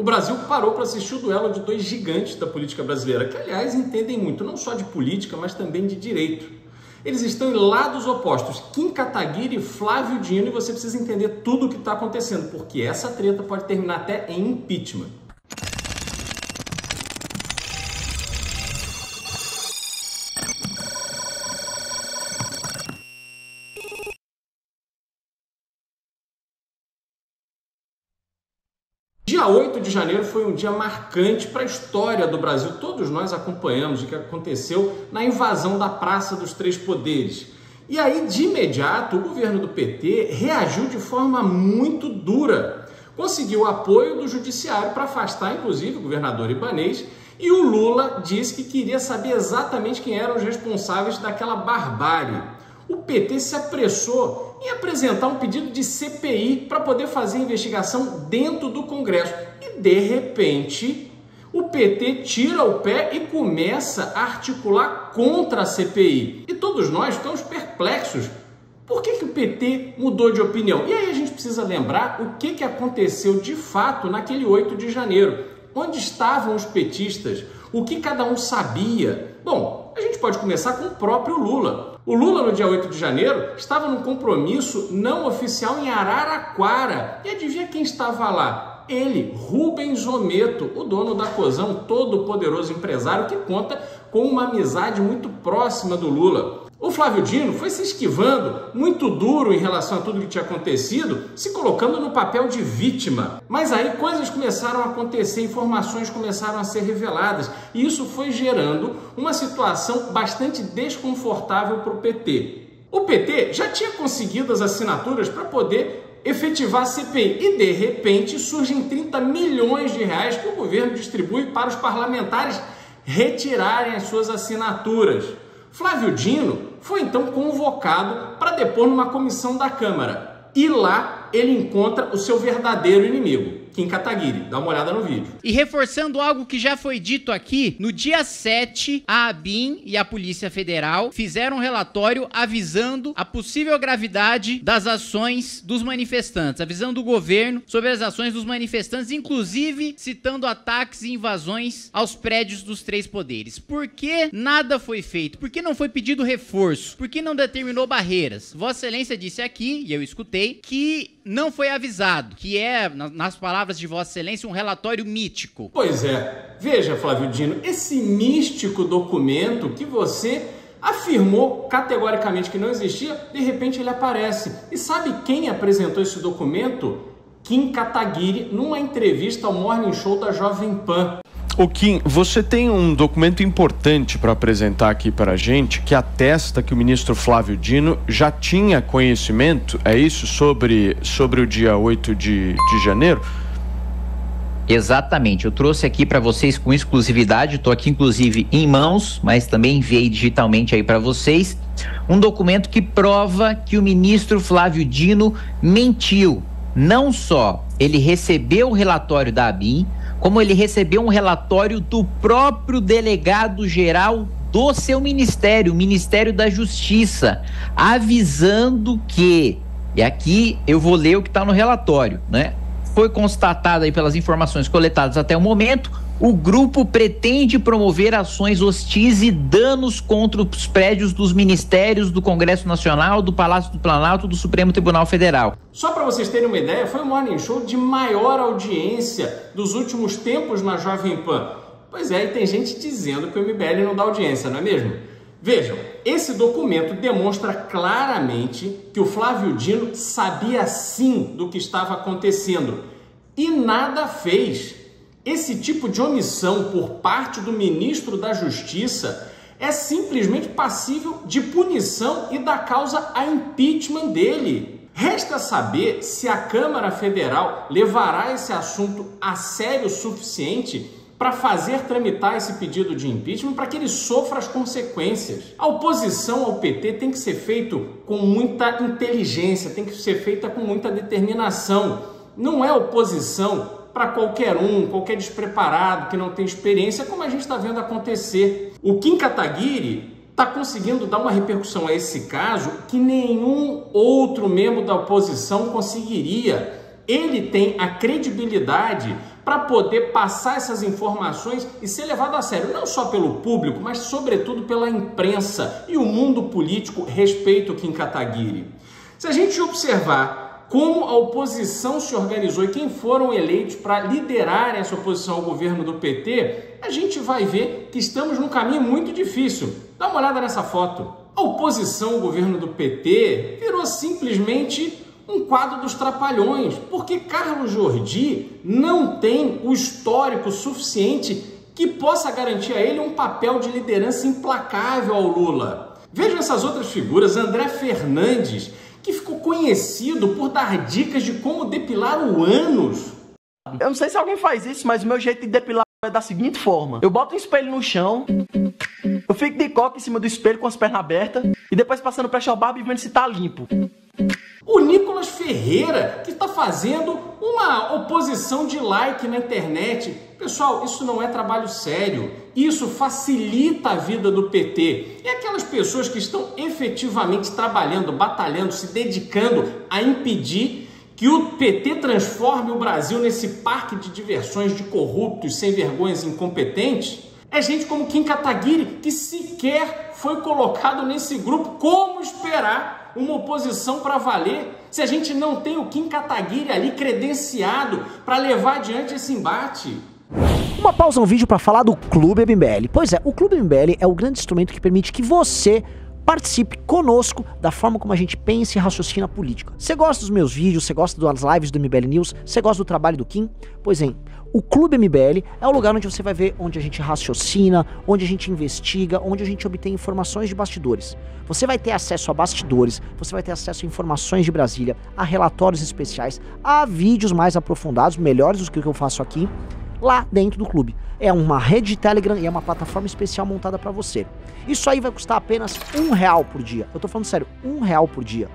O Brasil parou para assistir o duelo de dois gigantes da política brasileira, que, aliás, entendem muito, não só de política, mas também de direito. Eles estão em lados opostos, Kim Kataguiri e Flávio Dino, e você precisa entender tudo o que está acontecendo, porque essa treta pode terminar até em impeachment. Dia 8 de janeiro foi um dia marcante para a história do Brasil. Todos nós acompanhamos o que aconteceu na invasão da Praça dos Três Poderes. E aí, de imediato, o governo do PT reagiu de forma muito dura. Conseguiu o apoio do judiciário para afastar, inclusive, o governador Ibanez, e o Lula disse que queria saber exatamente quem eram os responsáveis daquela barbárie. O PT se apressou em apresentar um pedido de CPI para poder fazer investigação dentro do Congresso. E, de repente, o PT tira o pé e começa a articular contra a CPI. E todos nós ficamos perplexos. Por que o PT mudou de opinião? E aí a gente precisa lembrar o que aconteceu de fato naquele 8 de janeiro. Onde estavam os petistas? O que cada um sabia? Bom, a gente pode começar com o próprio Lula. O Lula, no dia 8 de janeiro, estava num compromisso não oficial em Araraquara. E adivinha quem estava lá? Ele, Rubens Ometo, o dono da Cozão, todo poderoso empresário que conta com uma amizade muito próxima do Lula. O Flávio Dino foi se esquivando, muito duro em relação a tudo que tinha acontecido, se colocando no papel de vítima. Mas aí coisas começaram a acontecer, informações começaram a ser reveladas, e isso foi gerando uma situação bastante desconfortável para o PT. O PT já tinha conseguido as assinaturas para poder efetivar a CPI, e de repente surgem 30 milhões de reais que o governo distribui para os parlamentares retirarem as suas assinaturas. Flávio Dino foi então convocado para depor numa comissão da Câmara. E lá ele encontra o seu verdadeiro inimigo, Kim Kataguiri. Dá uma olhada no vídeo. E reforçando algo que já foi dito aqui, no dia 7, a ABIN e a Polícia Federal fizeram um relatório avisando a possível gravidade das ações dos manifestantes, avisando o governo sobre as ações dos manifestantes, inclusive citando ataques e invasões aos prédios dos três poderes. Por que nada foi feito? Por que não foi pedido reforço? Por que não determinou barreiras? Vossa Excelência disse aqui, e eu escutei, que não foi avisado, que é, nas palavras de Vossa Excelência, um relatório mítico. Pois é. Veja, Flávio Dino, esse místico documento que você afirmou categoricamente que não existia, de repente ele aparece. E sabe quem apresentou esse documento? Kim Kataguiri, numa entrevista ao Morning Show da Jovem Pan. Ô Kim, você tem um documento importante para apresentar aqui para a gente que atesta que o ministro Flávio Dino já tinha conhecimento, é isso, sobre o dia 8 de janeiro? Exatamente, eu trouxe aqui para vocês com exclusividade, estou aqui inclusive em mãos, mas também enviei digitalmente aí para vocês, um documento que prova que o ministro Flávio Dino mentiu. Não só ele recebeu o relatório da ABIN, como ele recebeu um relatório do próprio delegado-geral do seu ministério, o Ministério da Justiça, avisando que, e aqui eu vou ler o que está no relatório, né? Foi constatado aí pelas informações coletadas até o momento, o grupo pretende promover ações hostis e danos contra os prédios dos ministérios do Congresso Nacional, do Palácio do Planalto, do Supremo Tribunal Federal. Só para vocês terem uma ideia, foi o Morning Show de maior audiência dos últimos tempos na Jovem Pan. Pois é, e tem gente dizendo que o MBL não dá audiência, não é mesmo? Vejam, esse documento demonstra claramente que o Flávio Dino sabia sim do que estava acontecendo e nada fez. Esse tipo de omissão por parte do ministro da Justiça é simplesmente passível de punição e da causa a impeachment dele. Resta saber se a Câmara Federal levará esse assunto a sério o suficiente para fazer tramitar esse pedido de impeachment para que ele sofra as consequências. A oposição ao PT tem que ser feita com muita inteligência, tem que ser feita com muita determinação. Não é oposição para qualquer qualquer despreparado que não tem experiência, como a gente está vendo acontecer. O Kim Kataguiri está conseguindo dar uma repercussão a esse caso que nenhum outro membro da oposição conseguiria. Ele tem a credibilidade para poder passar essas informações e ser levado a sério, não só pelo público, mas sobretudo pela imprensa e o mundo político. Respeito o Kim Kataguiri. Se a gente observar como a oposição se organizou e quem foram eleitos para liderar essa oposição ao governo do PT, a gente vai ver que estamos num caminho muito difícil. Dá uma olhada nessa foto. A oposição ao governo do PT virou simplesmente um quadro dos trapalhões, porque Carlos Jordi não tem o histórico suficiente que possa garantir a ele um papel de liderança implacável ao Lula. Vejam essas outras figuras. André Fernandes, que ficou conhecido por dar dicas de como depilar o ânus. Eu não sei se alguém faz isso, mas o meu jeito de depilar é da seguinte forma. Eu boto um espelho no chão, eu fico de coca em cima do espelho com as pernas abertas e depois passando pressure barba e vendo se tá limpo. O Nicolas Ferreira, que está fazendo uma oposição de like na internet. Pessoal, isso não é trabalho sério. Isso facilita a vida do PT. E aquelas pessoas que estão efetivamente trabalhando, batalhando, se dedicando a impedir que o PT transforme o Brasil nesse parque de diversões de corruptos, sem vergonhas e incompetentes, é gente como Kim Kataguiri, que sequer foi colocado nesse grupo. Como esperar uma oposição para valer se a gente não tem o Kim Kataguiri ali credenciado para levar adiante esse embate? Uma pausa no vídeo para falar do Clube MBL. Pois é, o Clube MBL é o grande instrumento que permite que você participe conosco da forma como a gente pensa e raciocina política. Você gosta dos meus vídeos, você gosta das lives do MBL News, você gosta do trabalho do Kim? Pois é, o Clube MBL é o lugar onde você vai ver onde a gente raciocina, onde a gente investiga, onde a gente obtém informações de bastidores. Você vai ter acesso a bastidores, você vai ter acesso a informações de Brasília, a relatórios especiais, a vídeos mais aprofundados, melhores do que o que eu faço aqui, lá dentro do clube. É uma rede de Telegram e é uma plataforma especial montada para você. Isso aí vai custar apenas R$1 por dia. Eu tô falando sério, R$1 por dia.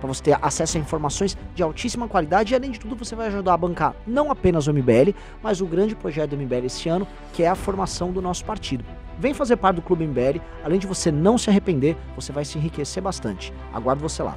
Para você ter acesso a informações de altíssima qualidade e, além de tudo, você vai ajudar a bancar não apenas o MBL, mas o grande projeto do MBL esse ano, que é a formação do nosso partido. Vem fazer parte do Clube MBL, além de você não se arrepender, você vai se enriquecer bastante. Aguardo você lá.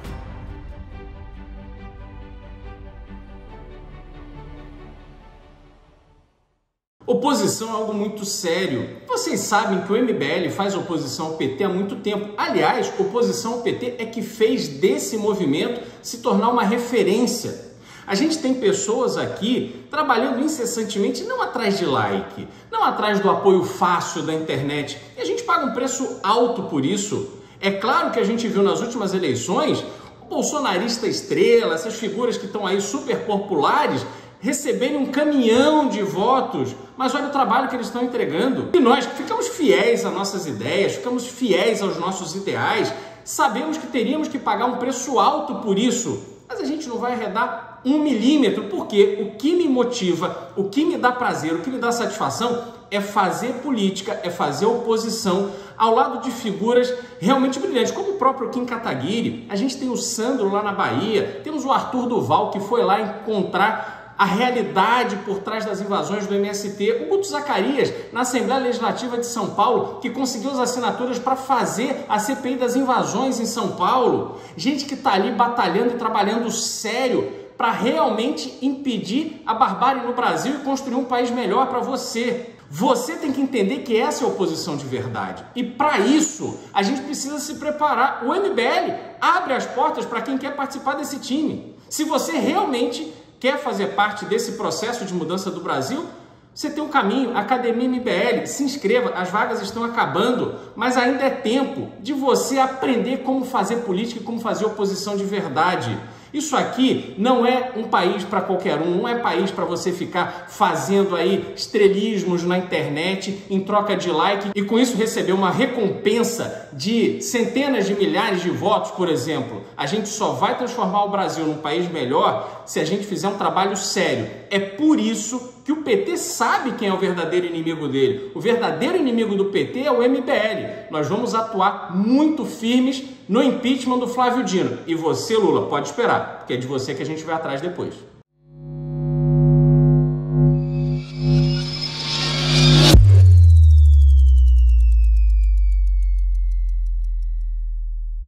Oposição é algo muito sério. Vocês sabem que o MBL faz oposição ao PT há muito tempo. Aliás, oposição ao PT é que fez desse movimento se tornar uma referência. A gente tem pessoas aqui trabalhando incessantemente, não atrás de like, não atrás do apoio fácil da internet. E a gente paga um preço alto por isso. É claro que a gente viu nas últimas eleições o bolsonarista estrela, essas figuras que estão aí super populares, receberem um caminhão de votos, mas olha o trabalho que eles estão entregando. E nós que ficamos fiéis às nossas ideias, ficamos fiéis aos nossos ideais, sabemos que teríamos que pagar um preço alto por isso, mas a gente não vai arredar 1 milímetro, porque o que me motiva, o que me dá prazer, o que me dá satisfação é fazer política, é fazer oposição ao lado de figuras realmente brilhantes, como o próprio Kim Kataguiri. A gente tem o Sandro lá na Bahia, temos o Arthur Duval, que foi lá encontrar a realidade por trás das invasões do MST, o Guto Zacarias, na Assembleia Legislativa de São Paulo, que conseguiu as assinaturas para fazer a CPI das invasões em São Paulo, gente que está ali batalhando e trabalhando sério para realmente impedir a barbárie no Brasil e construir um país melhor para você. Você tem que entender que essa é a oposição de verdade. E para isso, a gente precisa se preparar. O MBL abre as portas para quem quer participar desse time. Se você realmente quer fazer parte desse processo de mudança do Brasil, você tem um caminho, Academia MBL, se inscreva, as vagas estão acabando, mas ainda é tempo de você aprender como fazer política e como fazer oposição de verdade. Isso aqui não é um país para qualquer um, não é país para você ficar fazendo aí estrelismos na internet em troca de like e com isso receber uma recompensa de centenas de milhares de votos, por exemplo. A gente só vai transformar o Brasil num país melhor se a gente fizer um trabalho sério. É por isso que o PT sabe quem é o verdadeiro inimigo dele. O verdadeiro inimigo do PT é o MBL. Nós vamos atuar muito firmes no impeachment do Flávio Dino. E você, Lula, pode esperar, porque é de você que a gente vai atrás depois.